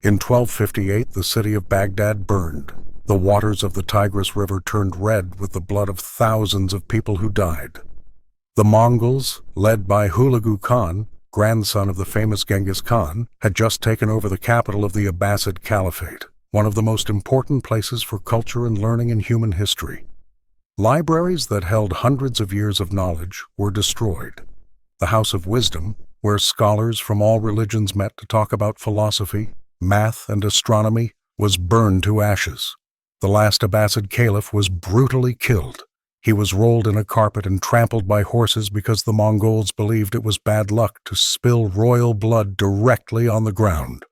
In 1258, the city of Baghdad burned. The waters of the Tigris River turned red with the blood of thousands of people who died. The Mongols, led by Hulagu Khan, grandson of the famous Genghis Khan, had just taken over the capital of the Abbasid Caliphate, one of the most important places for culture and learning in human history. Libraries that held hundreds of years of knowledge were destroyed. The House of Wisdom, where scholars from all religions met to talk about philosophy, math, and astronomy, was burned to ashes. The last Abbasid caliph was brutally killed. He was rolled in a carpet and trampled by horses because the Mongols believed it was bad luck to spill royal blood directly on the ground.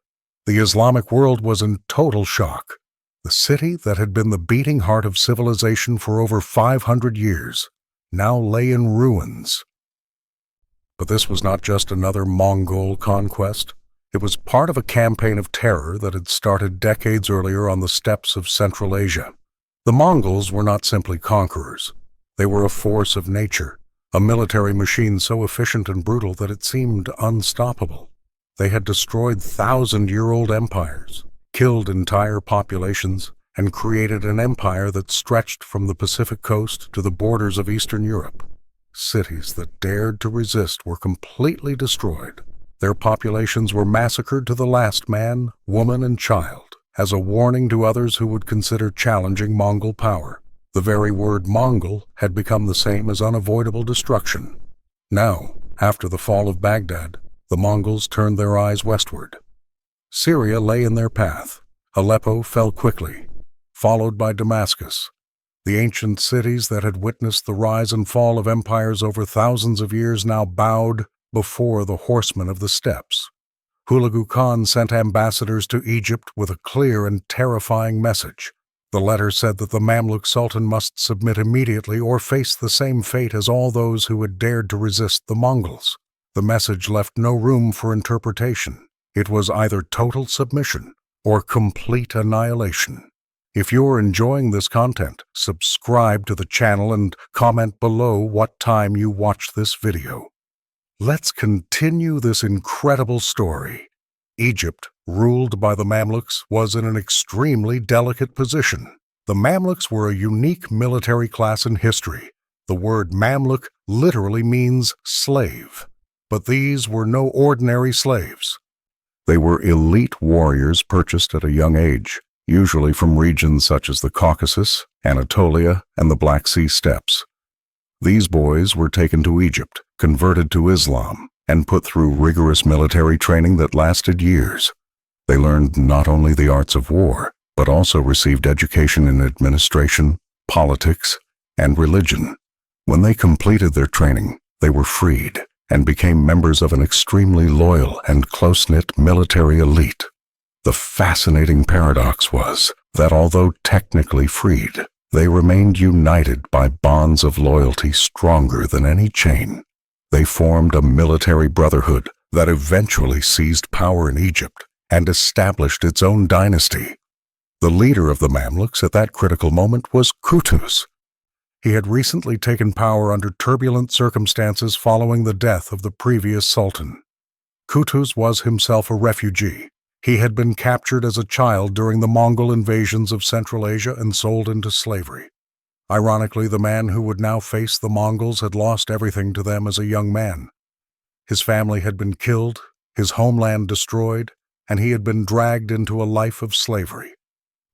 The Islamic world was in total shock. The city that had been the beating heart of civilization for over 500 years now lay in ruins. But this was not just another Mongol conquest. It was part of a campaign of terror that had started decades earlier on the steppes of Central Asia. The Mongols were not simply conquerors. They were a force of nature, a military machine so efficient and brutal that it seemed unstoppable. They had destroyed thousand-year-old empires, killed entire populations, and created an empire that stretched from the Pacific coast to the borders of Eastern Europe. Cities that dared to resist were completely destroyed. Their populations were massacred to the last man, woman, and child, as a warning to others who would consider challenging Mongol power. The very word Mongol had become the same as unavoidable destruction. Now, after the fall of Baghdad, the Mongols turned their eyes westward. Syria lay in their path. Aleppo fell quickly, followed by Damascus. The ancient cities that had witnessed the rise and fall of empires over thousands of years now bowed before the horsemen of the steppes. Hulagu Khan sent ambassadors to Egypt with a clear and terrifying message. The letter said that the Mamluk Sultan must submit immediately or face the same fate as all those who had dared to resist the Mongols. The message left no room for interpretation. It was either total submission or complete annihilation. If you're enjoying this content, subscribe to the channel and comment below what time you watched this video. Let's continue this incredible story. Egypt, ruled by the Mamluks, was in an extremely delicate position. The Mamluks were a unique military class in history. The word Mamluk literally means slave. But these were no ordinary slaves. They were elite warriors purchased at a young age, usually from regions such as the Caucasus, Anatolia, and the Black Sea steppes. These boys were taken to Egypt, converted to Islam, and put through rigorous military training that lasted years. They learned not only the arts of war, but also received education in administration, politics, and religion. When they completed their training, they were freed and became members of an extremely loyal and close-knit military elite. The fascinating paradox was that although technically freed, they remained united by bonds of loyalty stronger than any chain. They formed a military brotherhood that eventually seized power in Egypt and established its own dynasty. The leader of the Mamluks at that critical moment was Qutuz. He had recently taken power under turbulent circumstances following the death of the previous sultan. Qutuz was himself a refugee. He had been captured as a child during the Mongol invasions of Central Asia and sold into slavery. Ironically, the man who would now face the Mongols had lost everything to them as a young man. His family had been killed, his homeland destroyed, and he had been dragged into a life of slavery.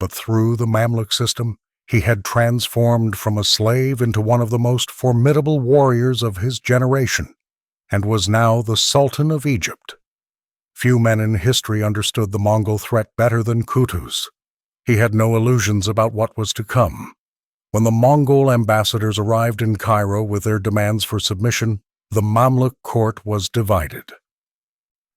But through the Mamluk system, he had transformed from a slave into one of the most formidable warriors of his generation, and was now the Sultan of Egypt. Few men in history understood the Mongol threat better than Qutuz. He had no illusions about what was to come. When the Mongol ambassadors arrived in Cairo with their demands for submission, the Mamluk court was divided.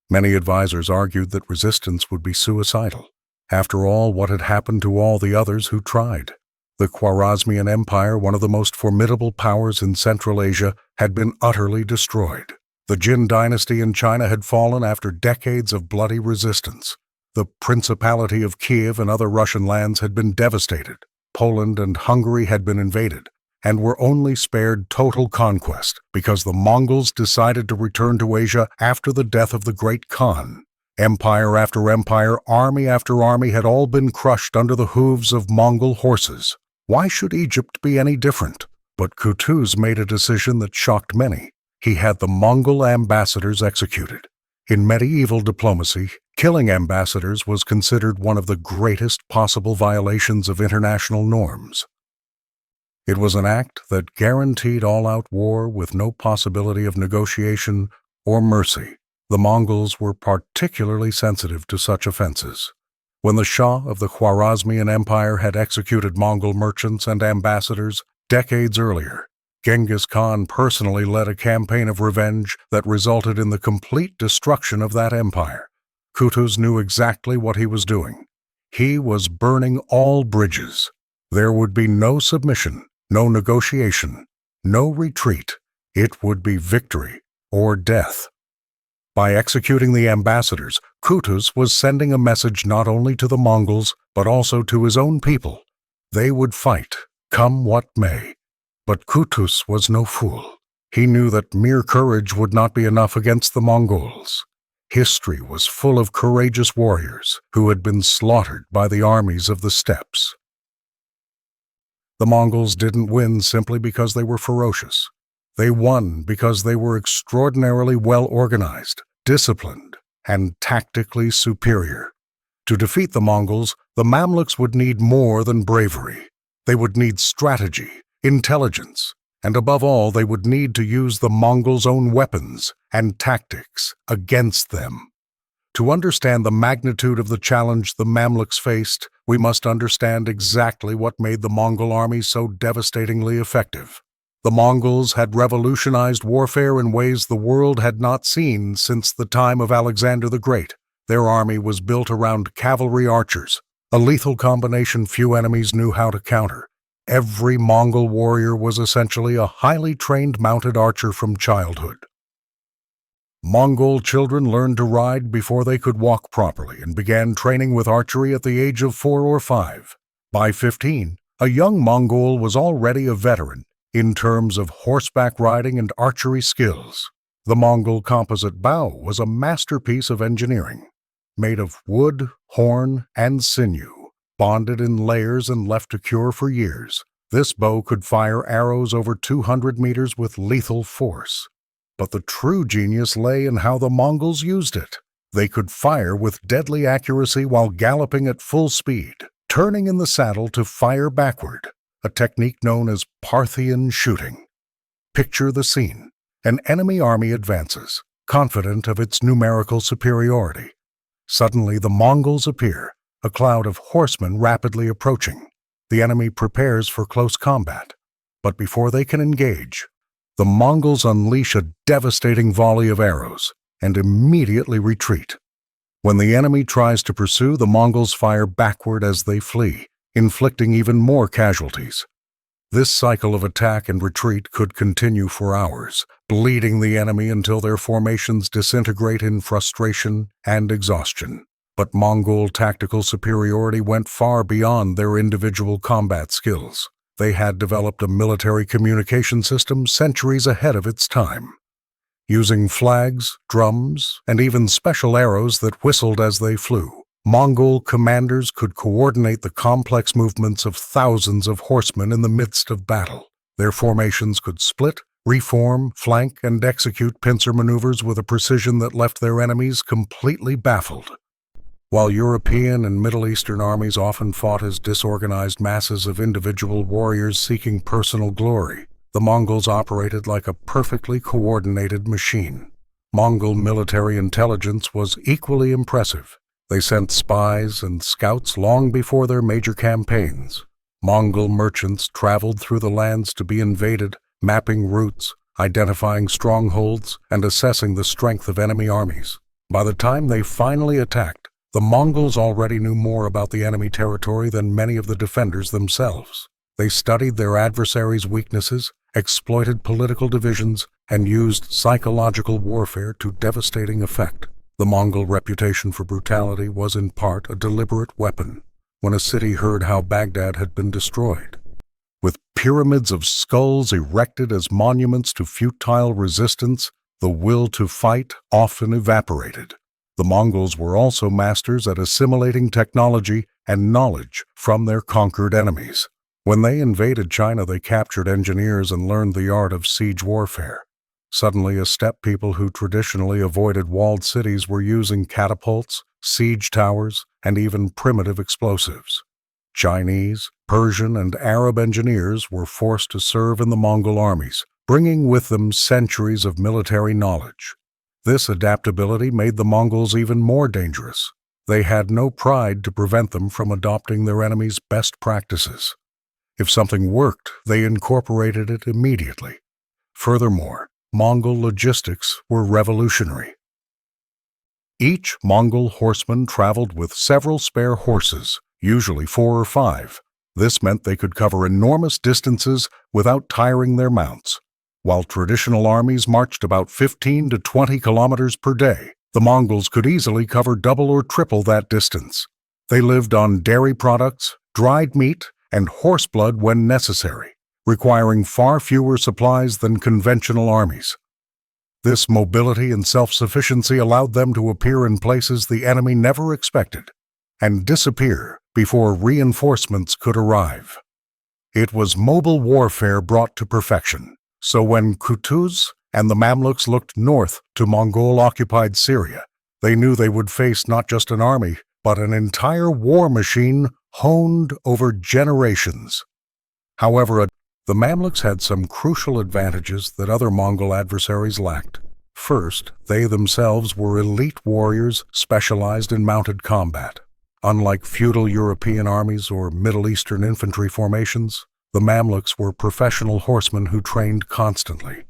Many advisors argued that resistance would be suicidal. After all, what had happened to all the others who tried? The Khwarezmian Empire, one of the most formidable powers in Central Asia, had been utterly destroyed. The Jin dynasty in China had fallen after decades of bloody resistance. The Principality of Kiev and other Russian lands had been devastated. Poland and Hungary had been invaded, and were only spared total conquest because the Mongols decided to return to Asia after the death of the Great Khan. Empire after empire, army after army had all been crushed under the hooves of Mongol horses. Why should Egypt be any different? But Qutuz made a decision that shocked many. He had the Mongol ambassadors executed. In medieval diplomacy, killing ambassadors was considered one of the greatest possible violations of international norms. It was an act that guaranteed all-out war with no possibility of negotiation or mercy. The Mongols were particularly sensitive to such offenses. When the Shah of the Khwarezmian Empire had executed Mongol merchants and ambassadors decades earlier, Genghis Khan personally led a campaign of revenge that resulted in the complete destruction of that empire. Qutuz knew exactly what he was doing. He was burning all bridges. There would be no submission, no negotiation, no retreat. It would be victory or death. By executing the ambassadors, Qutuz was sending a message not only to the Mongols, but also to his own people. They would fight, come what may. But Qutuz was no fool. He knew that mere courage would not be enough against the Mongols. History was full of courageous warriors who had been slaughtered by the armies of the steppes. The Mongols didn't win simply because they were ferocious. They won because they were extraordinarily well organized, disciplined, and tactically superior. To defeat the Mongols, the Mamluks would need more than bravery. They would need strategy, intelligence, and above all, they would need to use the Mongols' own weapons and tactics against them. To understand the magnitude of the challenge the Mamluks faced, we must understand exactly what made the Mongol army so devastatingly effective. The Mongols had revolutionized warfare in ways the world had not seen since the time of Alexander the Great. Their army was built around cavalry archers, a lethal combination few enemies knew how to counter. Every Mongol warrior was essentially a highly trained mounted archer from childhood. Mongol children learned to ride before they could walk properly and began training with archery at the age of 4 or 5. By 15, a young Mongol was already a veteran in terms of horseback riding and archery skills. The Mongol composite bow was a masterpiece of engineering, made of wood, horn, and sinew, bonded in layers and left to cure for years. This bow could fire arrows over 200 meters with lethal force. But the true genius lay in how the Mongols used it. They could fire with deadly accuracy while galloping at full speed, turning in the saddle to fire backward, a technique known as Parthian shooting. Picture the scene. An enemy army advances, confident of its numerical superiority. Suddenly the Mongols appear, a cloud of horsemen rapidly approaching. The enemy prepares for close combat. But before they can engage, the Mongols unleash a devastating volley of arrows and immediately retreat. When the enemy tries to pursue, the Mongols fire backward as they flee, inflicting even more casualties. This cycle of attack and retreat could continue for hours, bleeding the enemy until their formations disintegrate in frustration and exhaustion. But Mongol tactical superiority went far beyond their individual combat skills. They had developed a military communication system centuries ahead of its time. Using flags, drums, and even special arrows that whistled as they flew, Mongol commanders could coordinate the complex movements of thousands of horsemen in the midst of battle. Their formations could split, reform, flank, and execute pincer maneuvers with a precision that left their enemies completely baffled. While European and Middle Eastern armies often fought as disorganized masses of individual warriors seeking personal glory, the Mongols operated like a perfectly coordinated machine. Mongol military intelligence was equally impressive. They sent spies and scouts long before their major campaigns. Mongol merchants traveled through the lands to be invaded, mapping routes, identifying strongholds, and assessing the strength of enemy armies. By the time they finally attacked, the Mongols already knew more about the enemy territory than many of the defenders themselves. They studied their adversaries' weaknesses, exploited political divisions, and used psychological warfare to devastating effect. The Mongol reputation for brutality was in part a deliberate weapon. When a city heard how Baghdad had been destroyed, with pyramids of skulls erected as monuments to futile resistance, the will to fight often evaporated. The Mongols were also masters at assimilating technology and knowledge from their conquered enemies. When they invaded China, they captured engineers and learned the art of siege warfare. Suddenly, a steppe people who traditionally avoided walled cities were using catapults, siege towers, and even primitive explosives. Chinese, Persian, and Arab engineers were forced to serve in the Mongol armies, bringing with them centuries of military knowledge. This adaptability made the Mongols even more dangerous. They had no pride to prevent them from adopting their enemy's best practices. If something worked, they incorporated it immediately. Furthermore, Mongol logistics were revolutionary. Each Mongol horseman traveled with several spare horses, usually 4 or 5. This meant they could cover enormous distances without tiring their mounts. While traditional armies marched about 15 to 20 kilometers per day, the Mongols could easily cover double or triple that distance. They lived on dairy products, dried meat, and horse blood when necessary, requiring far fewer supplies than conventional armies. This mobility and self-sufficiency allowed them to appear in places the enemy never expected and disappear before reinforcements could arrive. It was mobile warfare brought to perfection, so when Kutuz and the Mamluks looked north to Mongol-occupied Syria, they knew they would face not just an army, but an entire war machine honed over generations. However, the Mamluks had some crucial advantages that other Mongol adversaries lacked. First, they themselves were elite warriors specialized in mounted combat. Unlike feudal European armies or Middle Eastern infantry formations, the Mamluks were professional horsemen who trained constantly.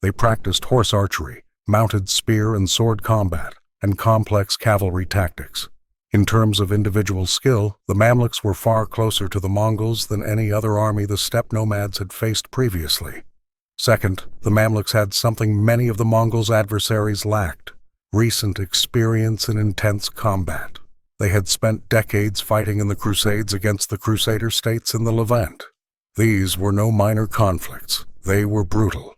They practiced horse archery, mounted spear and sword combat, and complex cavalry tactics. In terms of individual skill, the Mamluks were far closer to the Mongols than any other army the steppe nomads had faced previously. Second, the Mamluks had something many of the Mongols' adversaries lacked: recent experience in intense combat. They had spent decades fighting in the Crusades against the Crusader states in the Levant. These were no minor conflicts. They were brutal.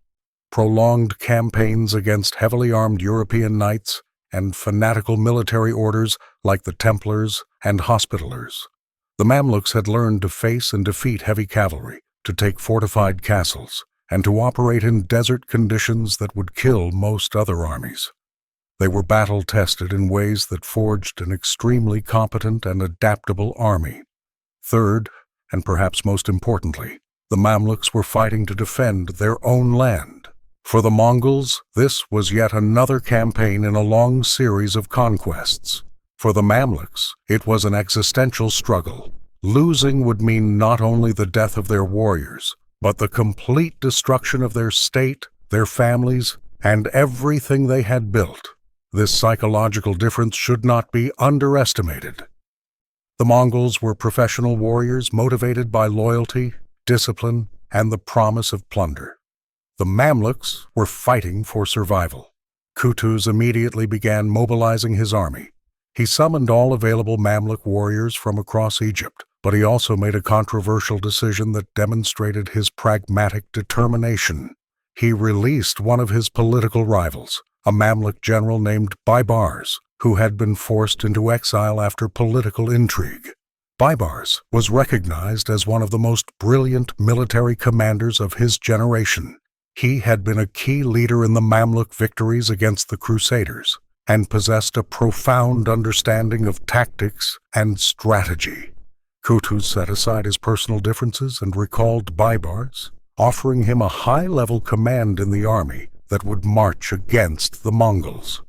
Prolonged campaigns against heavily armed European knights and fanatical military orders like the Templars and Hospitallers. The Mamluks had learned to face and defeat heavy cavalry, to take fortified castles, and to operate in desert conditions that would kill most other armies. They were battle-tested in ways that forged an extremely competent and adaptable army. Third, and perhaps most importantly, the Mamluks were fighting to defend their own land. For the Mongols, this was yet another campaign in a long series of conquests. For the Mamluks, it was an existential struggle. Losing would mean not only the death of their warriors, but the complete destruction of their state, their families, and everything they had built. This psychological difference should not be underestimated. The Mongols were professional warriors motivated by loyalty, discipline, and the promise of plunder. The Mamluks were fighting for survival. Kutuz immediately began mobilizing his army. He summoned all available Mamluk warriors from across Egypt, but he also made a controversial decision that demonstrated his pragmatic determination. He released one of his political rivals, a Mamluk general named Baibars, who had been forced into exile after political intrigue. Baibars was recognized as one of the most brilliant military commanders of his generation. He had been a key leader in the Mamluk victories against the Crusaders and possessed a profound understanding of tactics and strategy. Kutuz set aside his personal differences and recalled Baibars, offering him a high-level command in the army that would march against the Mongols.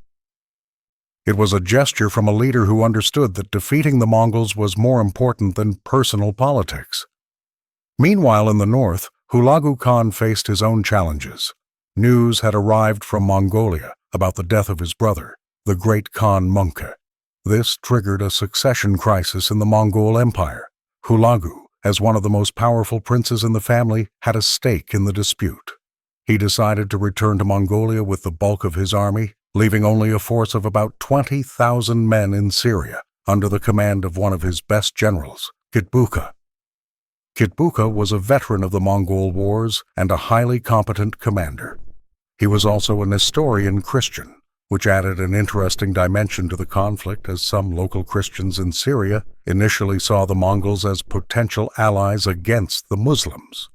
It was a gesture from a leader who understood that defeating the Mongols was more important than personal politics. Meanwhile, in the north, Hulagu Khan faced his own challenges. News had arrived from Mongolia about the death of his brother, the great Khan Mongke. This triggered a succession crisis in the Mongol Empire. Hulagu, as one of the most powerful princes in the family, had a stake in the dispute. He decided to return to Mongolia with the bulk of his army, leaving only a force of about 20,000 men in Syria, under the command of one of his best generals, Kitbuka. Kitbuka was a veteran of the Mongol Wars and a highly competent commander. He was also a Nestorian Christian, which added an interesting dimension to the conflict, as some local Christians in Syria initially saw the Mongols as potential allies against the Muslims.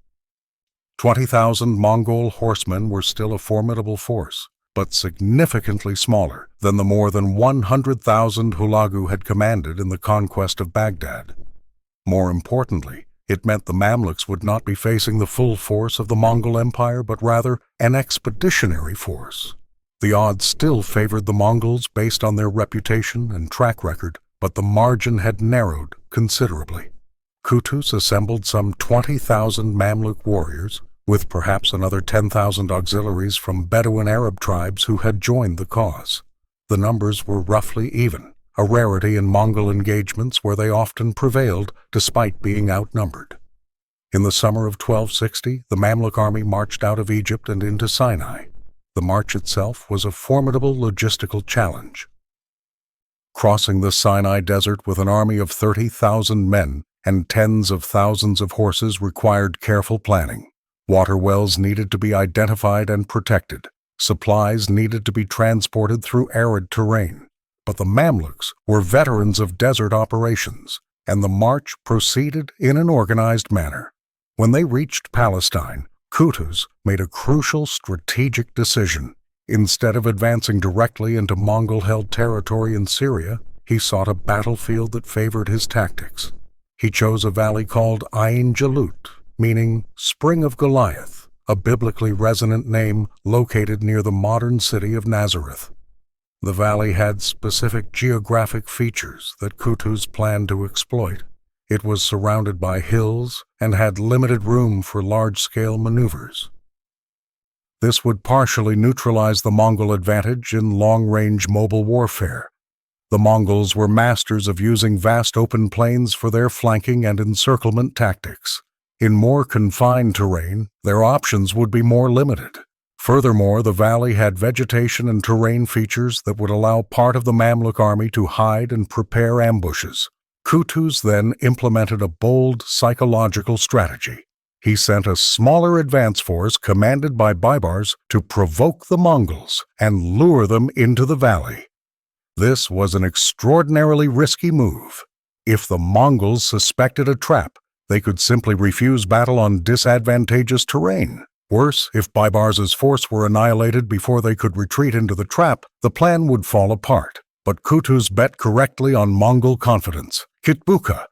20,000 Mongol horsemen were still a formidable force, but significantly smaller than the more than 100,000 Hulagu had commanded in the conquest of Baghdad. More importantly, it meant the Mamluks would not be facing the full force of the Mongol Empire, but rather an expeditionary force. The odds still favored the Mongols based on their reputation and track record, but the margin had narrowed considerably. Qutuz assembled some 20,000 Mamluk warriors, with perhaps another 10,000 auxiliaries from Bedouin Arab tribes who had joined the cause. The numbers were roughly even, a rarity in Mongol engagements where they often prevailed despite being outnumbered. In the summer of 1260, the Mamluk army marched out of Egypt and into Sinai. The march itself was a formidable logistical challenge. Crossing the Sinai Desert with an army of 30,000 men and tens of thousands of horses required careful planning. Water wells needed to be identified and protected. Supplies needed to be transported through arid terrain. But the Mamluks were veterans of desert operations, and the march proceeded in an organized manner. When they reached Palestine, Qutuz made a crucial strategic decision. Instead of advancing directly into Mongol-held territory in Syria, he sought a battlefield that favored his tactics. He chose a valley called Ain Jalut, meaning Spring of Goliath, a biblically resonant name located near the modern city of Nazareth. The valley had specific geographic features that Qutuz planned to exploit. It was surrounded by hills and had limited room for large-scale maneuvers. This would partially neutralize the Mongol advantage in long-range mobile warfare. The Mongols were masters of using vast open plains for their flanking and encirclement tactics. In more confined terrain, their options would be more limited. Furthermore, the valley had vegetation and terrain features that would allow part of the Mamluk army to hide and prepare ambushes. Qutuz then implemented a bold psychological strategy. He sent a smaller advance force commanded by Baibars to provoke the Mongols and lure them into the valley. This was an extraordinarily risky move. If the Mongols suspected a trap, they could simply refuse battle on disadvantageous terrain. Worse, if Baibars' force were annihilated before they could retreat into the trap, the plan would fall apart. But Qutuz bet correctly on Mongol confidence. Kitbuka,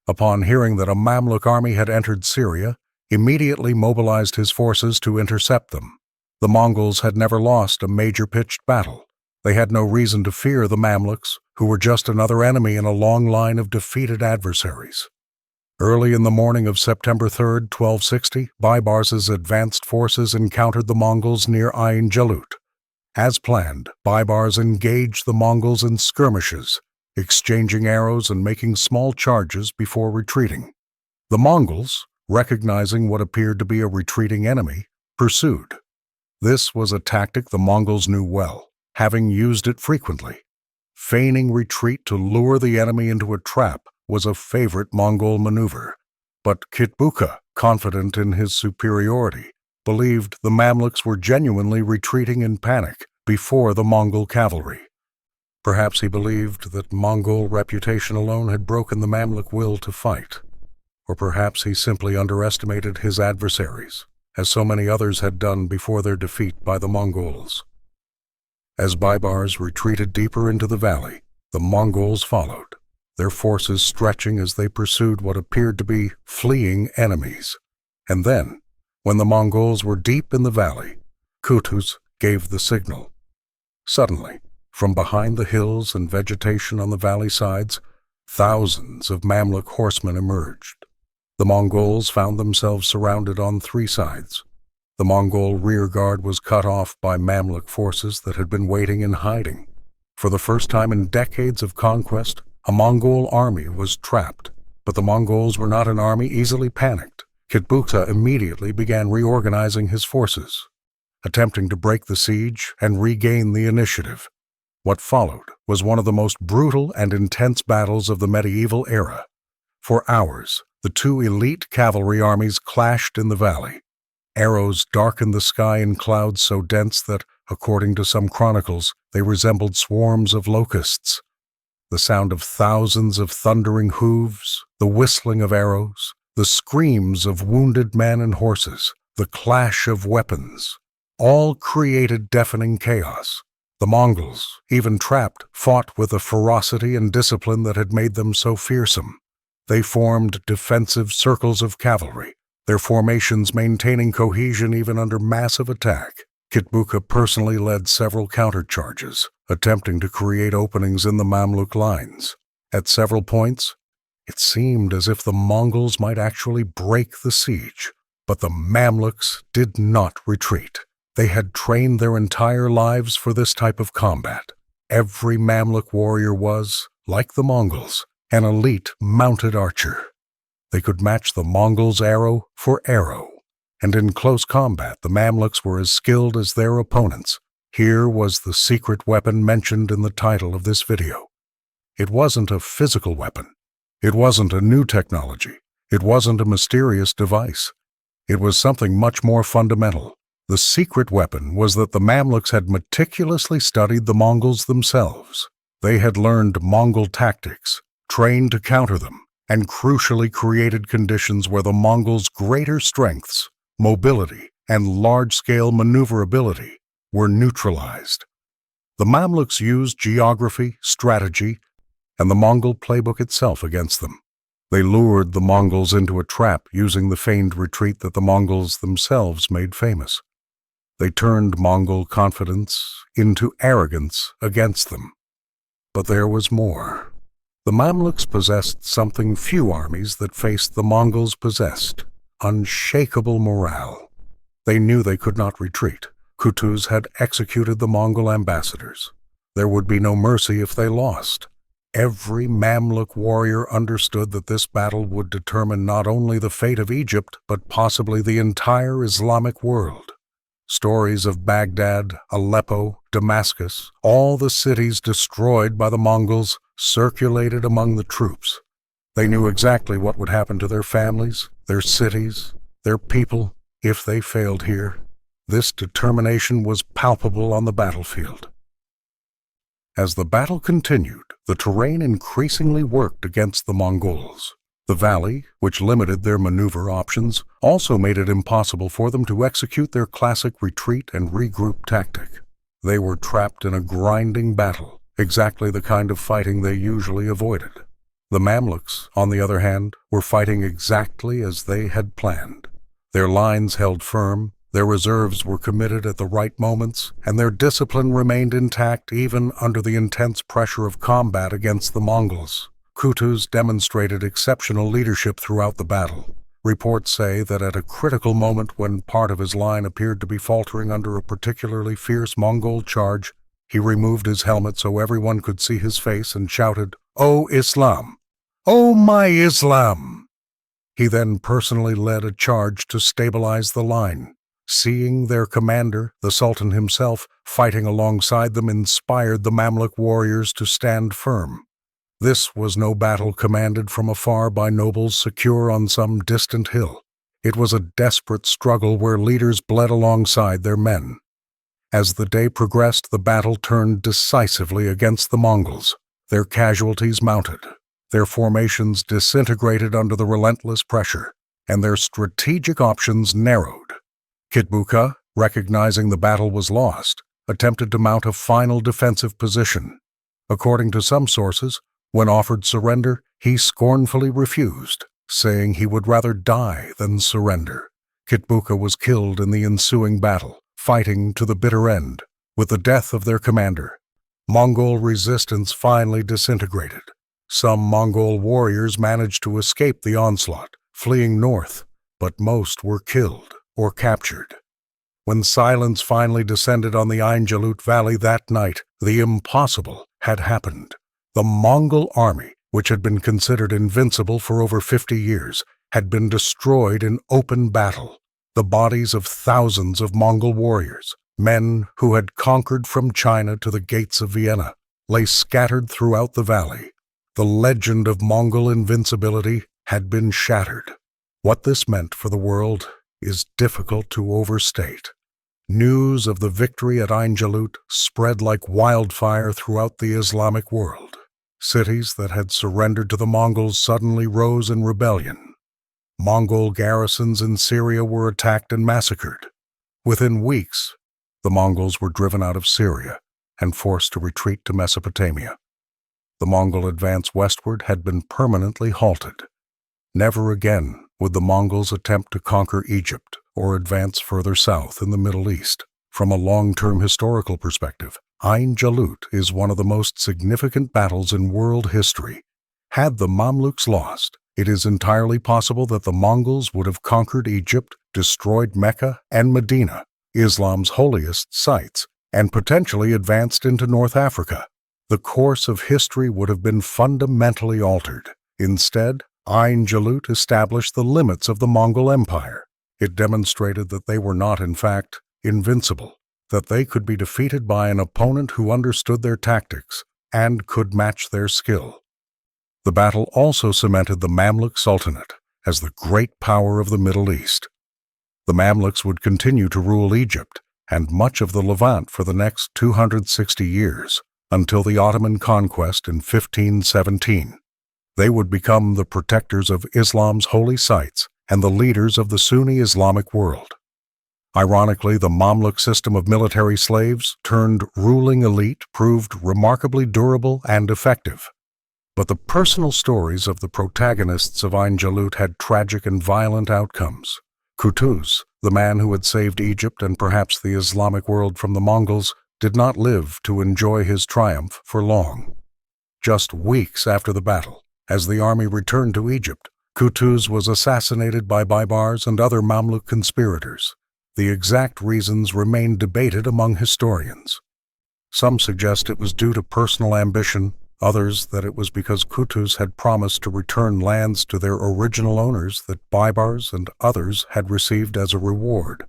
upon hearing that a Mamluk army had entered Syria, immediately mobilized his forces to intercept them. The Mongols had never lost a major pitched battle. They had no reason to fear the Mamluks, who were just another enemy in a long line of defeated adversaries. Early in the morning of September 3, 1260, Baibars' advanced forces encountered the Mongols near Ain Jalut. As planned, Baibars engaged the Mongols in skirmishes, exchanging arrows and making small charges before retreating. The Mongols, recognizing what appeared to be a retreating enemy, pursued. This was a tactic the Mongols knew well, having used it frequently. Feigning retreat to lure the enemy into a trap was a favorite Mongol maneuver. But Kitbuka, confident in his superiority, believed the Mamluks were genuinely retreating in panic before the Mongol cavalry. Perhaps he believed that Mongol reputation alone had broken the Mamluk will to fight. Or perhaps he simply underestimated his adversaries, as so many others had done before their defeat by the Mongols. As Baibars retreated deeper into the valley, the Mongols followed, their forces stretching as they pursued what appeared to be fleeing enemies. And then, when the Mongols were deep in the valley, Qutuz gave the signal. Suddenly, from behind the hills and vegetation on the valley sides, thousands of Mamluk horsemen emerged. The Mongols found themselves surrounded on three sides. The Mongol rearguard was cut off by Mamluk forces that had been waiting in hiding. For the first time in decades of conquest, a Mongol army was trapped. But the Mongols were not an army easily panicked. Kitbuka immediately began reorganizing his forces, attempting to break the siege and regain the initiative. What followed was one of the most brutal and intense battles of the medieval era. For hours, the two elite cavalry armies clashed in the valley. Arrows darkened the sky in clouds so dense that, according to some chronicles, They resembled swarms of locusts. The sound of thousands of thundering hooves, the whistling of arrows, the screams of wounded men and horses, the clash of weapons, all created deafening chaos. The Mongols, even trapped, fought with a ferocity and discipline that had made them so fearsome. They formed defensive circles of cavalry, their formations maintaining cohesion even under massive attack. Kitbuka personally led several countercharges, attempting to create openings in the Mamluk lines. At several points, it seemed as if the Mongols might actually break the siege, but the Mamluks did not retreat. They had trained their entire lives for this type of combat. Every Mamluk warrior was, like the Mongols, an elite mounted archer. They could match the Mongols' arrow for arrow, and in close combat the Mamluks were as skilled as their opponents. Here was the secret weapon mentioned in the title of this video. It wasn't a physical weapon. It wasn't a new technology. It wasn't a mysterious device. It was something much more fundamental. The secret weapon was that the Mamluks had meticulously studied the Mongols themselves. They had learned Mongol tactics, trained to counter them, and crucially created conditions where the Mongols' greater strengths, mobility, and large-scale maneuverability were neutralized. The Mamluks used geography, strategy, and the Mongol playbook itself against them. They lured the Mongols into a trap using the feigned retreat that the Mongols themselves made famous. They turned Mongol confidence into arrogance against them. But there was more. The Mamluks possessed something few armies that faced the Mongols possessed: unshakable morale. They knew they could not retreat. Kutuz had executed the Mongol ambassadors. There would be no mercy if they lost. Every Mamluk warrior understood that this battle would determine not only the fate of Egypt, but possibly the entire Islamic world. Stories of Baghdad, Aleppo, Damascus, all the cities destroyed by the Mongols, circulated among the troops. They knew exactly what would happen to their families, their cities, their people, if they failed here. This determination was palpable on the battlefield. As the battle continued, the terrain increasingly worked against the Mongols. The valley, which limited their maneuver options, also made it impossible for them to execute their classic retreat and regroup tactic. They were trapped in a grinding battle, exactly the kind of fighting they usually avoided. The Mamluks, on the other hand, were fighting exactly as they had planned. Their lines held firm, their reserves were committed at the right moments, and their discipline remained intact even under the intense pressure of combat against the Mongols. Kutuz demonstrated exceptional leadership throughout the battle. Reports say that at a critical moment when part of his line appeared to be faltering under a particularly fierce Mongol charge, he removed his helmet so everyone could see his face and shouted, "O Islam! O my Islam!" He then personally led a charge to stabilize the line. Seeing their commander, the Sultan himself, fighting alongside them inspired the Mamluk warriors to stand firm. This was no battle commanded from afar by nobles secure on some distant hill. It was a desperate struggle where leaders bled alongside their men. As the day progressed, the battle turned decisively against the Mongols. Their casualties mounted, their formations disintegrated under the relentless pressure, and their strategic options narrowed. Kitbuka, recognizing the battle was lost, attempted to mount a final defensive position. According to some sources, when offered surrender, he scornfully refused, saying he would rather die than surrender. Kitbuka was killed in the ensuing battle, fighting to the bitter end. With the death of their commander, Mongol resistance finally disintegrated. Some Mongol warriors managed to escape the onslaught, fleeing north, but most were killed or captured. When silence finally descended on the Ain Jalut Valley that night, the impossible had happened. The Mongol army, which had been considered invincible for over 50 years, had been destroyed in open battle. The bodies of thousands of Mongol warriors, men who had conquered from China to the gates of Vienna, lay scattered throughout the valley. The legend of Mongol invincibility had been shattered. What this meant for the world is difficult to overstate. News of the victory at Ain Jalut spread like wildfire throughout the Islamic world. Cities that had surrendered to the Mongols suddenly rose in rebellion. Mongol garrisons in Syria were attacked and massacred. Within weeks, the Mongols were driven out of Syria and forced to retreat to Mesopotamia. The Mongol advance westward had been permanently halted. Never again would the Mongols attempt to conquer Egypt or advance further south in the Middle East. From a long-term historical perspective, Ain Jalut is one of the most significant battles in world history. Had the Mamluks lost, it is entirely possible that the Mongols would have conquered Egypt, destroyed Mecca and Medina, Islam's holiest sites, and potentially advanced into North Africa. The course of history would have been fundamentally altered. Instead, Ain Jalut established the limits of the Mongol Empire. It demonstrated that they were not, in fact, invincible, that they could be defeated by an opponent who understood their tactics and could match their skill. The battle also cemented the Mamluk Sultanate as the great power of the Middle East. The Mamluks would continue to rule Egypt and much of the Levant for the next 260 years, until the Ottoman conquest in 1517. They would become the protectors of Islam's holy sites and the leaders of the Sunni Islamic world. Ironically, the Mamluk system of military slaves turned ruling elite proved remarkably durable and effective. But the personal stories of the protagonists of Ain Jalut had tragic and violent outcomes. Qutuz, the man who had saved Egypt and perhaps the Islamic world from the Mongols, did not live to enjoy his triumph for long. Just weeks after the battle, as the army returned to Egypt, Qutuz was assassinated by Baibars and other Mamluk conspirators. The exact reasons remain debated among historians. Some suggest it was due to personal ambition, others that it was because Qutuz had promised to return lands to their original owners that Baibars and others had received as a reward.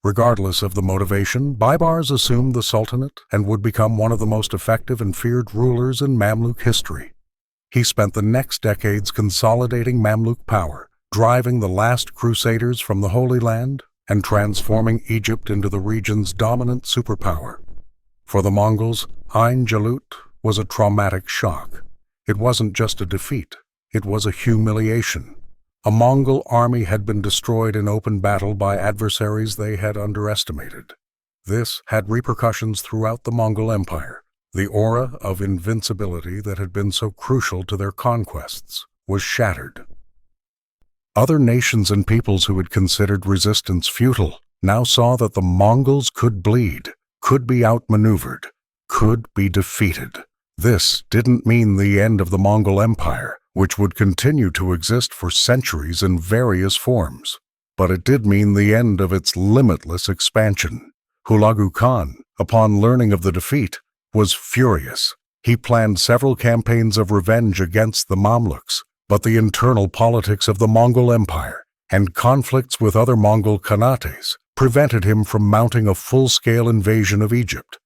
Regardless of the motivation, Baibars assumed the Sultanate and would become one of the most effective and feared rulers in Mamluk history. He spent the next decades consolidating Mamluk power, driving the last crusaders from the Holy Land, and transforming Egypt into the region's dominant superpower. For the Mongols, Ain Jalut was a traumatic shock. It wasn't just a defeat, it was a humiliation. A Mongol army had been destroyed in open battle by adversaries they had underestimated. This had repercussions throughout the Mongol Empire. The aura of invincibility that had been so crucial to their conquests was shattered. Other nations and peoples who had considered resistance futile now saw that the Mongols could bleed, could be outmaneuvered, could be defeated. This didn't mean the end of the Mongol Empire, which would continue to exist for centuries in various forms. But it did mean the end of its limitless expansion. Hulagu Khan, upon learning of the defeat, was furious. He planned several campaigns of revenge against the Mamluks, but the internal politics of the Mongol Empire and conflicts with other Mongol Khanates prevented him from mounting a full-scale invasion of Egypt.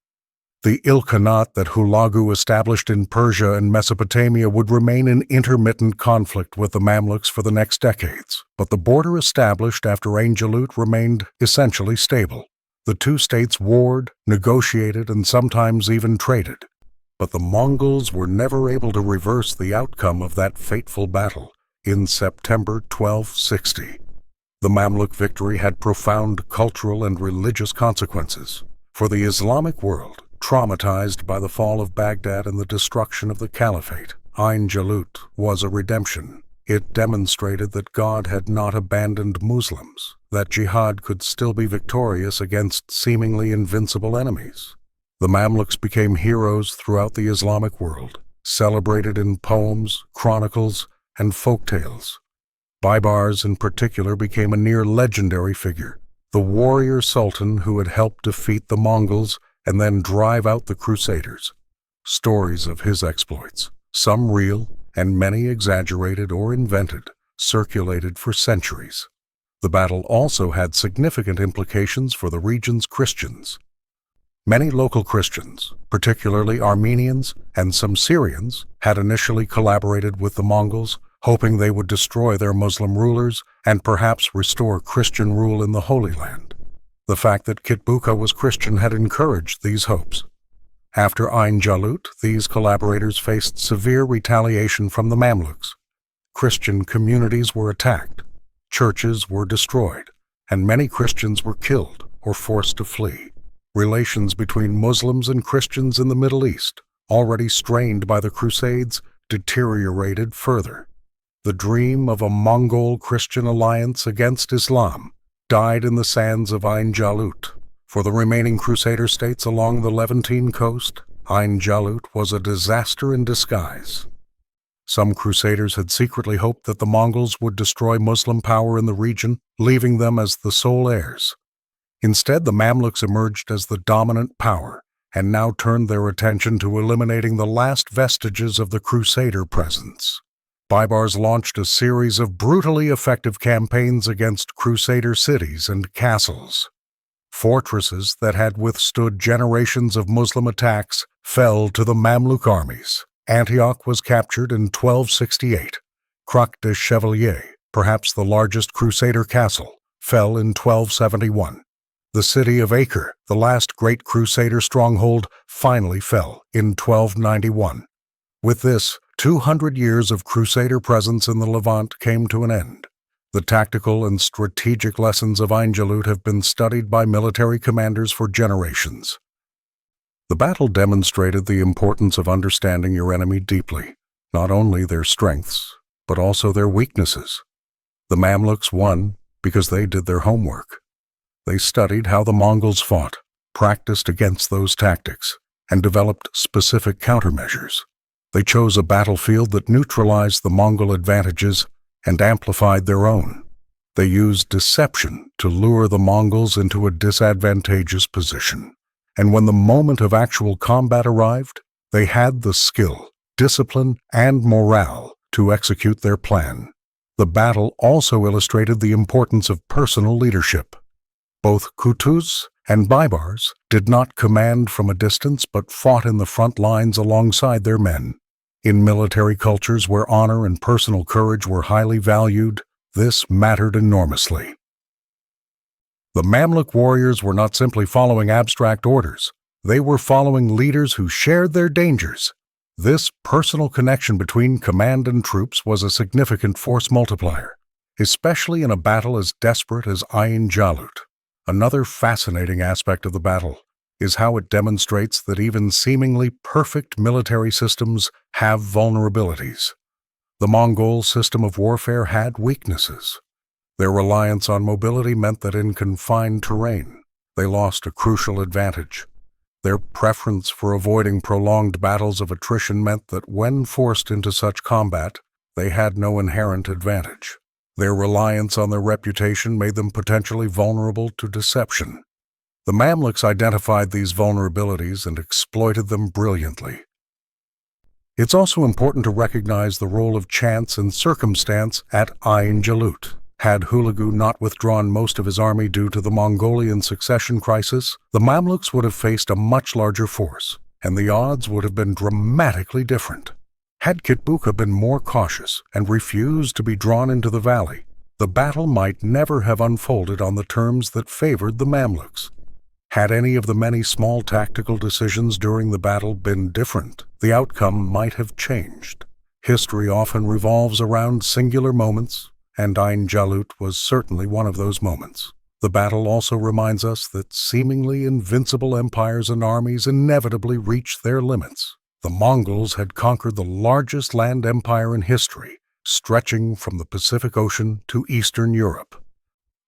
The Ilkhanate that Hulagu established in Persia and Mesopotamia would remain in intermittent conflict with the Mamluks for the next decades, but the border established after Ain Jalut remained essentially stable. The two states warred, negotiated, and sometimes even traded. But the Mongols were never able to reverse the outcome of that fateful battle in September 1260. The Mamluk victory had profound cultural and religious consequences. For the Islamic world, traumatized by the fall of Baghdad and the destruction of the Caliphate, Ain Jalut was a redemption. It demonstrated that God had not abandoned Muslims, that jihad could still be victorious against seemingly invincible enemies. The Mamluks became heroes throughout the Islamic world, celebrated in poems, chronicles, and folk tales. Baibars in particular became a near legendary figure, the warrior sultan who had helped defeat the Mongols and then drive out the Crusaders. Stories of his exploits, some real and many exaggerated or invented, circulated for centuries. The battle also had significant implications for the region's Christians. Many local Christians, particularly Armenians and some Syrians, had initially collaborated with the Mongols, hoping they would destroy their Muslim rulers and perhaps restore Christian rule in the Holy Land. The fact that Kitbuka was Christian had encouraged these hopes. After Ain Jalut, these collaborators faced severe retaliation from the Mamluks. Christian communities were attacked, churches were destroyed, and many Christians were killed or forced to flee. Relations between Muslims and Christians in the Middle East, already strained by the Crusades, deteriorated further. The dream of a Mongol-Christian alliance against Islam died in the sands of Ain Jalut. For the remaining Crusader states along the Levantine coast, Ain Jalut was a disaster in disguise. Some Crusaders had secretly hoped that the Mongols would destroy Muslim power in the region, leaving them as the sole heirs. Instead, the Mamluks emerged as the dominant power, and now turned their attention to eliminating the last vestiges of the Crusader presence. Baibars launched a series of brutally effective campaigns against Crusader cities and castles. Fortresses that had withstood generations of Muslim attacks fell to the Mamluk armies. Antioch was captured in 1268. Croix de Chevalier, perhaps the largest Crusader castle, fell in 1271. The city of Acre, the last great Crusader stronghold, finally fell in 1291. With this, 200 years of Crusader presence in the Levant came to an end. The tactical and strategic lessons of Ain Jalut have been studied by military commanders for generations. The battle demonstrated the importance of understanding your enemy deeply, not only their strengths, but also their weaknesses. The Mamluks won because they did their homework. They studied how the Mongols fought, practiced against those tactics, and developed specific countermeasures. They chose a battlefield that neutralized the Mongol advantages and amplified their own. They used deception to lure the Mongols into a disadvantageous position. And when the moment of actual combat arrived, they had the skill, discipline, and morale to execute their plan. The battle also illustrated the importance of personal leadership. Both Kutuz and Baibars did not command from a distance but fought in the front lines alongside their men. In military cultures where honor and personal courage were highly valued, this mattered enormously. The Mamluk warriors were not simply following abstract orders. They were following leaders who shared their dangers. This personal connection between command and troops was a significant force multiplier, especially in a battle as desperate as Ain Jalut. Another fascinating aspect of the battle is how it demonstrates that even seemingly perfect military systems have vulnerabilities. The Mongol system of warfare had weaknesses. Their reliance on mobility meant that in confined terrain, they lost a crucial advantage. Their preference for avoiding prolonged battles of attrition meant that when forced into such combat, they had no inherent advantage. Their reliance on their reputation made them potentially vulnerable to deception. The Mamluks identified these vulnerabilities and exploited them brilliantly. It's also important to recognize the role of chance and circumstance at Ain Jalut. Had Hulagu not withdrawn most of his army due to the Mongolian succession crisis, the Mamluks would have faced a much larger force, and the odds would have been dramatically different. Had Kitbuka been more cautious and refused to be drawn into the valley, the battle might never have unfolded on the terms that favored the Mamluks. Had any of the many small tactical decisions during the battle been different, the outcome might have changed. History often revolves around singular moments, and Ain Jalut was certainly one of those moments. The battle also reminds us that seemingly invincible empires and armies inevitably reach their limits. The Mongols had conquered the largest land empire in history, stretching from the Pacific Ocean to Eastern Europe.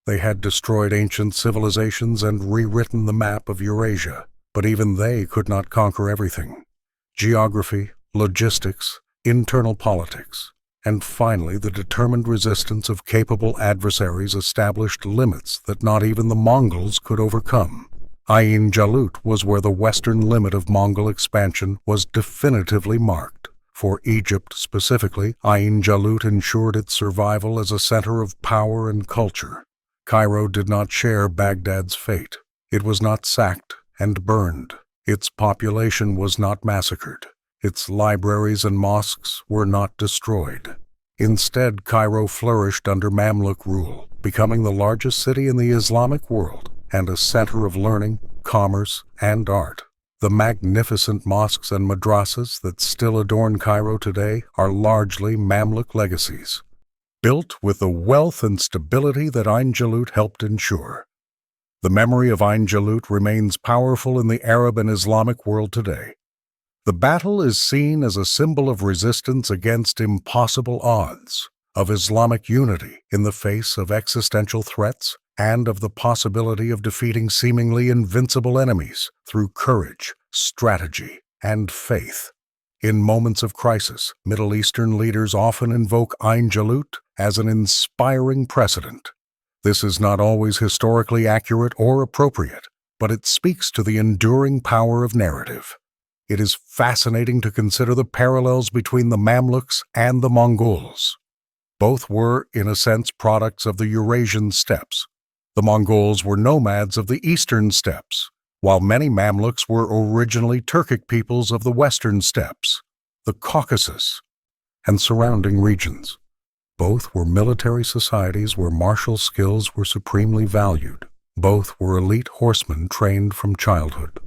They had destroyed ancient civilizations and rewritten the map of Eurasia, but even they could not conquer everything. Geography, logistics, internal politics, and finally the determined resistance of capable adversaries established limits that not even the Mongols could overcome. Ain Jalut was where the western limit of Mongol expansion was definitively marked. For Egypt specifically, Ain Jalut ensured its survival as a center of power and culture. Cairo did not share Baghdad's fate. It was not sacked and burned. Its population was not massacred. Its libraries and mosques were not destroyed. Instead, Cairo flourished under Mamluk rule, becoming the largest city in the Islamic world and a center of learning, commerce, and art. The magnificent mosques and madrasas that still adorn Cairo today are largely Mamluk legacies, built with the wealth and stability that Ain Jalut helped ensure. The memory of Ain Jalut remains powerful in the Arab and Islamic world today. The battle is seen as a symbol of resistance against impossible odds, of Islamic unity in the face of existential threats, and of the possibility of defeating seemingly invincible enemies through courage, strategy, and faith. In moments of crisis, Middle Eastern leaders often invoke Ain Jalut as an inspiring precedent. This is not always historically accurate or appropriate, but it speaks to the enduring power of narrative. It is fascinating to consider the parallels between the Mamluks and the Mongols. Both were, in a sense, products of the Eurasian steppes. The Mongols were nomads of the eastern steppes, while many Mamluks were originally Turkic peoples of the western steppes, the Caucasus, and surrounding regions. Both were military societies where martial skills were supremely valued. Both were elite horsemen trained from childhood.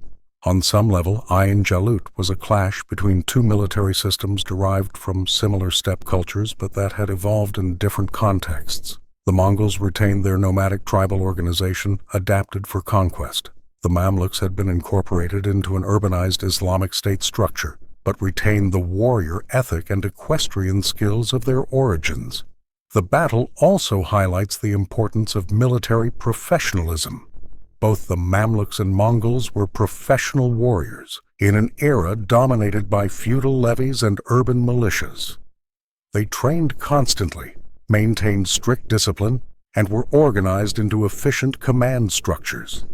On some level, Ain Jalut was a clash between two military systems derived from similar steppe cultures but that had evolved in different contexts. The Mongols retained their nomadic tribal organization, adapted for conquest. The Mamluks had been incorporated into an urbanized Islamic state structure, but retained the warrior ethic and equestrian skills of their origins. The battle also highlights the importance of military professionalism. Both the Mamluks and Mongols were professional warriors in an era dominated by feudal levies and urban militias. They trained constantly, maintained strict discipline, and were organized into efficient command structures.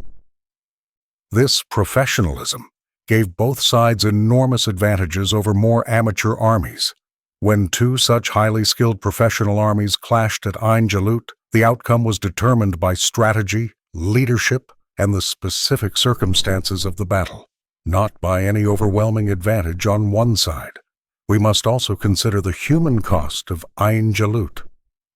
This professionalism gave both sides enormous advantages over more amateur armies. When two such highly skilled professional armies clashed at Ain Jalut, the outcome was determined by strategy, leadership, and the specific circumstances of the battle, not by any overwhelming advantage on one side. We must also consider the human cost of Ain Jalut.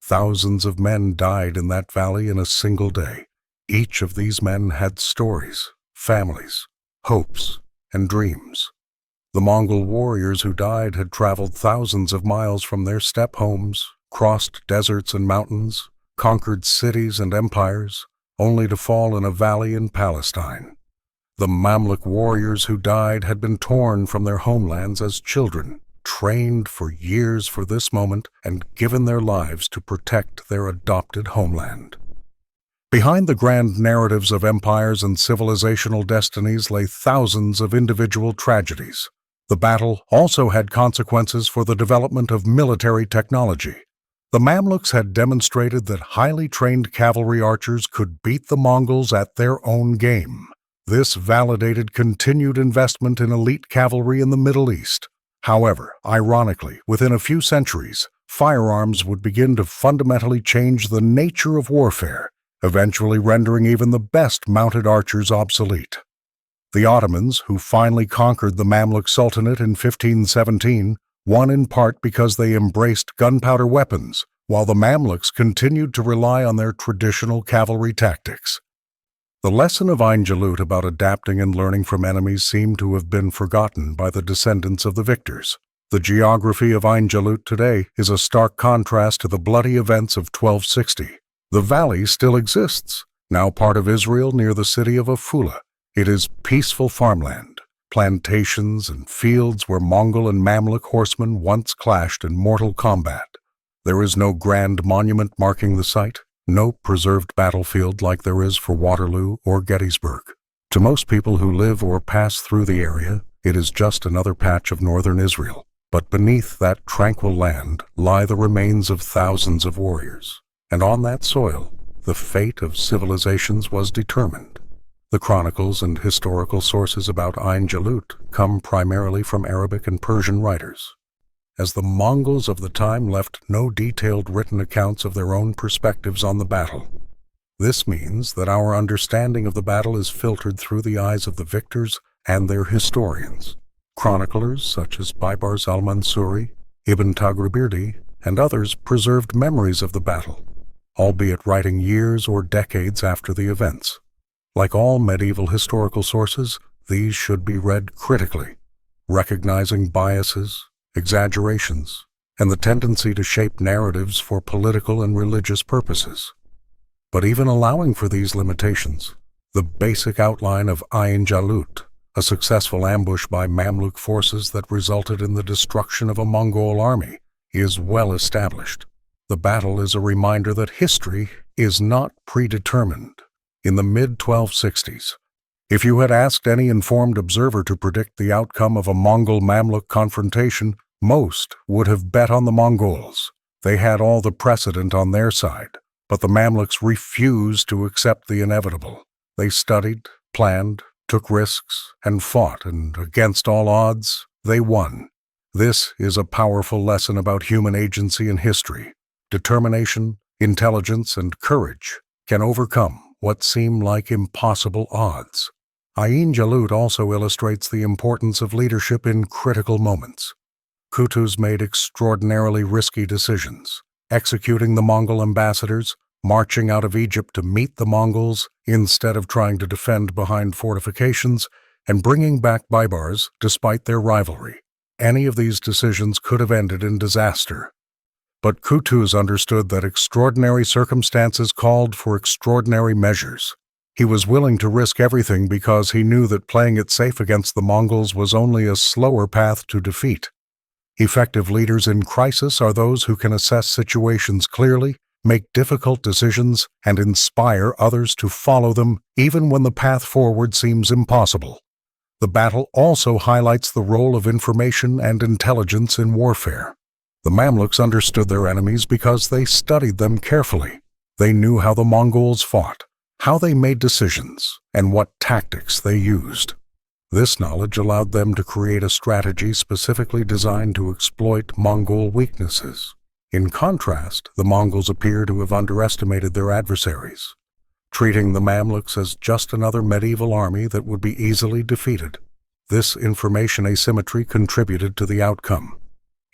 Thousands of men died in that valley in a single day. Each of these men had stories, families, hopes, and dreams. The Mongol warriors who died had traveled thousands of miles from their steppe homes, crossed deserts and mountains, conquered cities and empires, only to fall in a valley in Palestine. The Mamluk warriors who died had been torn from their homelands as children, trained for years for this moment, and given their lives to protect their adopted homeland. Behind the grand narratives of empires and civilizational destinies lay thousands of individual tragedies. The battle also had consequences for the development of military technology. The Mamluks had demonstrated that highly trained cavalry archers could beat the Mongols at their own game. This validated continued investment in elite cavalry in the Middle East. However, ironically, within a few centuries, firearms would begin to fundamentally change the nature of warfare, eventually rendering even the best mounted archers obsolete. The Ottomans, who finally conquered the Mamluk Sultanate in 1517, won in part because they embraced gunpowder weapons, while the Mamluks continued to rely on their traditional cavalry tactics. The lesson of Ain Jalut about adapting and learning from enemies seemed to have been forgotten by the descendants of the victors. The geography of Ain Jalut today is a stark contrast to the bloody events of 1260. The valley still exists, now part of Israel near the city of Afula. It is peaceful farmland, plantations and fields where Mongol and Mamluk horsemen once clashed in mortal combat. There is no grand monument marking the site, no preserved battlefield like there is for Waterloo or Gettysburg. To most people who live or pass through the area, it is just another patch of northern Israel. But beneath that tranquil land lie the remains of thousands of warriors. And on that soil, the fate of civilizations was determined. The chronicles and historical sources about Ain Jalut come primarily from Arabic and Persian writers, as the Mongols of the time left no detailed written accounts of their own perspectives on the battle. This means that our understanding of the battle is filtered through the eyes of the victors and their historians. Chroniclers such as Baibars al-Mansuri, Ibn Taghribirdi, and others preserved memories of the battle, albeit writing years or decades after the events. Like all medieval historical sources, these should be read critically, recognizing biases, exaggerations, and the tendency to shape narratives for political and religious purposes. But even allowing for these limitations, the basic outline of Ain Jalut, a successful ambush by Mamluk forces that resulted in the destruction of a Mongol army, is well established. The battle is a reminder that history is not predetermined. In the mid-1260s, if you had asked any informed observer to predict the outcome of a Mongol-Mamluk confrontation, most would have bet on the Mongols. They had all the precedent on their side, but the Mamluks refused to accept the inevitable. They studied, planned, took risks, and fought, and against all odds, they won. This is a powerful lesson about human agency in history. Determination, intelligence, and courage can overcome what seem like impossible odds. Ain Jalut also illustrates the importance of leadership in critical moments. Qutuz made extraordinarily risky decisions, executing the Mongol ambassadors, marching out of Egypt to meet the Mongols instead of trying to defend behind fortifications, and bringing back Baibars despite their rivalry. Any of these decisions could have ended in disaster. But Qutuz understood that extraordinary circumstances called for extraordinary measures. He was willing to risk everything because he knew that playing it safe against the Mongols was only a slower path to defeat. Effective leaders in crisis are those who can assess situations clearly, make difficult decisions, and inspire others to follow them even when the path forward seems impossible. The battle also highlights the role of information and intelligence in warfare. The Mamluks understood their enemies because they studied them carefully. They knew how the Mongols fought, how they made decisions, and what tactics they used. This knowledge allowed them to create a strategy specifically designed to exploit Mongol weaknesses. In contrast, the Mongols appear to have underestimated their adversaries, treating the Mamluks as just another medieval army that would be easily defeated. This information asymmetry contributed to the outcome.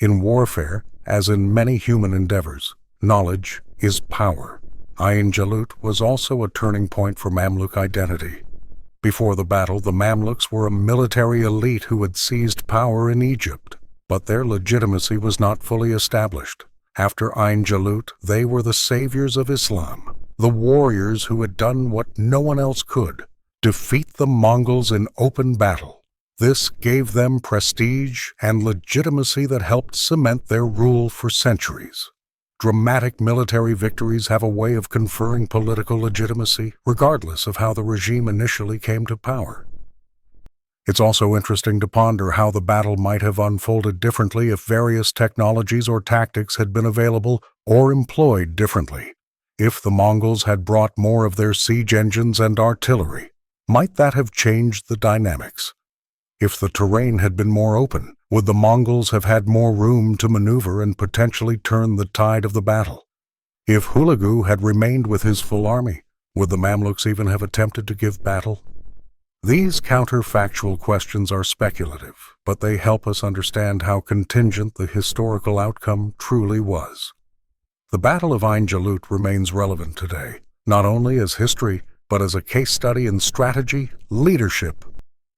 In warfare, as in many human endeavors, knowledge is power. Ain Jalut was also a turning point for Mamluk identity. Before the battle, the Mamluks were a military elite who had seized power in Egypt, but their legitimacy was not fully established. After Ain Jalut, they were the saviors of Islam, the warriors who had done what no one else could, defeat the Mongols in open battle. This gave them prestige and legitimacy that helped cement their rule for centuries. Dramatic military victories have a way of conferring political legitimacy, regardless of how the regime initially came to power. It's also interesting to ponder how the battle might have unfolded differently if various technologies or tactics had been available or employed differently. If the Mongols had brought more of their siege engines and artillery, might that have changed the dynamics? If the terrain had been more open, would the Mongols have had more room to maneuver and potentially turn the tide of the battle? If Hulagu had remained with his full army, would the Mamluks even have attempted to give battle? These counterfactual questions are speculative, but they help us understand how contingent the historical outcome truly was. The Battle of Ain Jalut remains relevant today, not only as history, but as a case study in strategy, leadership,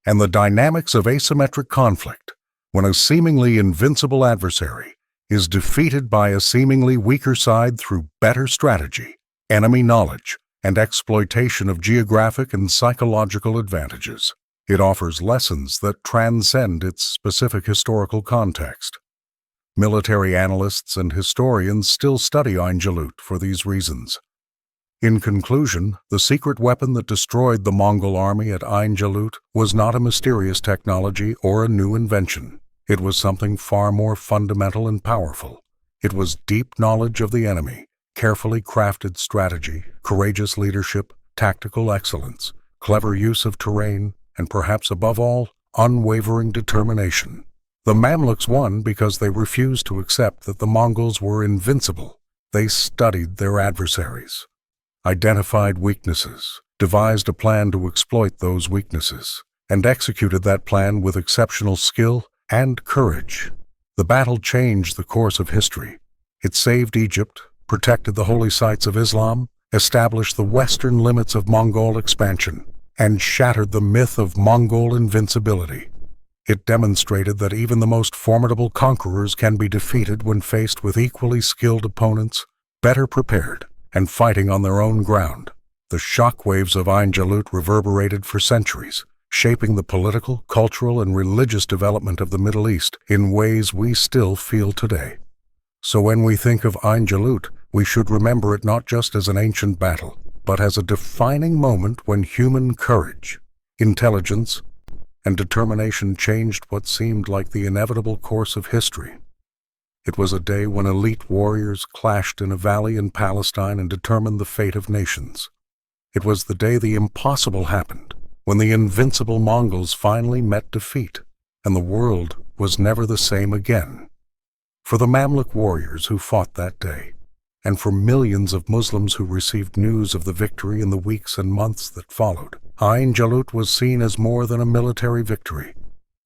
and the dynamics of asymmetric conflict, when a seemingly invincible adversary is defeated by a seemingly weaker side through better strategy, enemy knowledge, and exploitation of geographic and psychological advantages. It offers lessons that transcend its specific historical context. Military analysts and historians still study Ain Jalut for these reasons. In conclusion, the secret weapon that destroyed the Mongol army at Ain Jalut was not a mysterious technology or a new invention. It was something far more fundamental and powerful. It was deep knowledge of the enemy, carefully crafted strategy, courageous leadership, tactical excellence, clever use of terrain, and perhaps above all, unwavering determination. The Mamluks won because they refused to accept that the Mongols were invincible. They studied their adversaries, identified weaknesses, devised a plan to exploit those weaknesses, and executed that plan with exceptional skill and courage. The battle changed the course of history. It saved Egypt, protected the holy sites of Islam, established the western limits of Mongol expansion, and shattered the myth of Mongol invincibility. It demonstrated that even the most formidable conquerors can be defeated when faced with equally skilled opponents, better prepared, and fighting on their own ground. The shockwaves of Ain Jalut reverberated for centuries, shaping the political, cultural, and religious development of the Middle East in ways we still feel today. So when we think of Ain Jalut, we should remember it not just as an ancient battle, but as a defining moment when human courage, intelligence, and determination changed what seemed like the inevitable course of history. It was a day when elite warriors clashed in a valley in Palestine and determined the fate of nations. It was the day the impossible happened, when the invincible Mongols finally met defeat, and the world was never the same again. For the Mamluk warriors who fought that day, and for millions of Muslims who received news of the victory in the weeks and months that followed, Ain Jalut was seen as more than a military victory.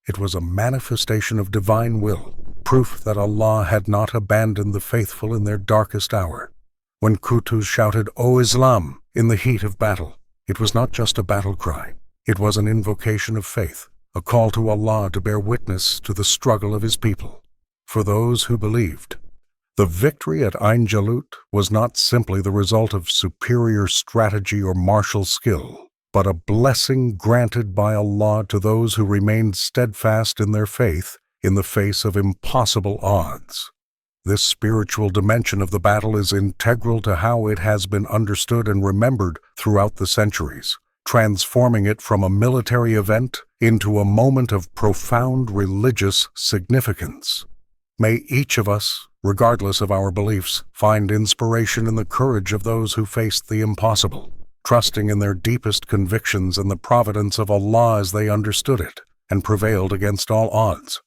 It was a manifestation of divine will, proof that Allah had not abandoned the faithful in their darkest hour. When Qutuz shouted, "O Islam!" in the heat of battle, it was not just a battle cry. It was an invocation of faith, a call to Allah to bear witness to the struggle of His people. For those who believed, the victory at Ain Jalut was not simply the result of superior strategy or martial skill, but a blessing granted by Allah to those who remained steadfast in their faith in the face of impossible odds. This spiritual dimension of the battle is integral to how it has been understood and remembered throughout the centuries, transforming it from a military event into a moment of profound religious significance. May each of us, regardless of our beliefs, find inspiration in the courage of those who faced the impossible, trusting in their deepest convictions and the providence of Allah as they understood it, and prevailed against all odds.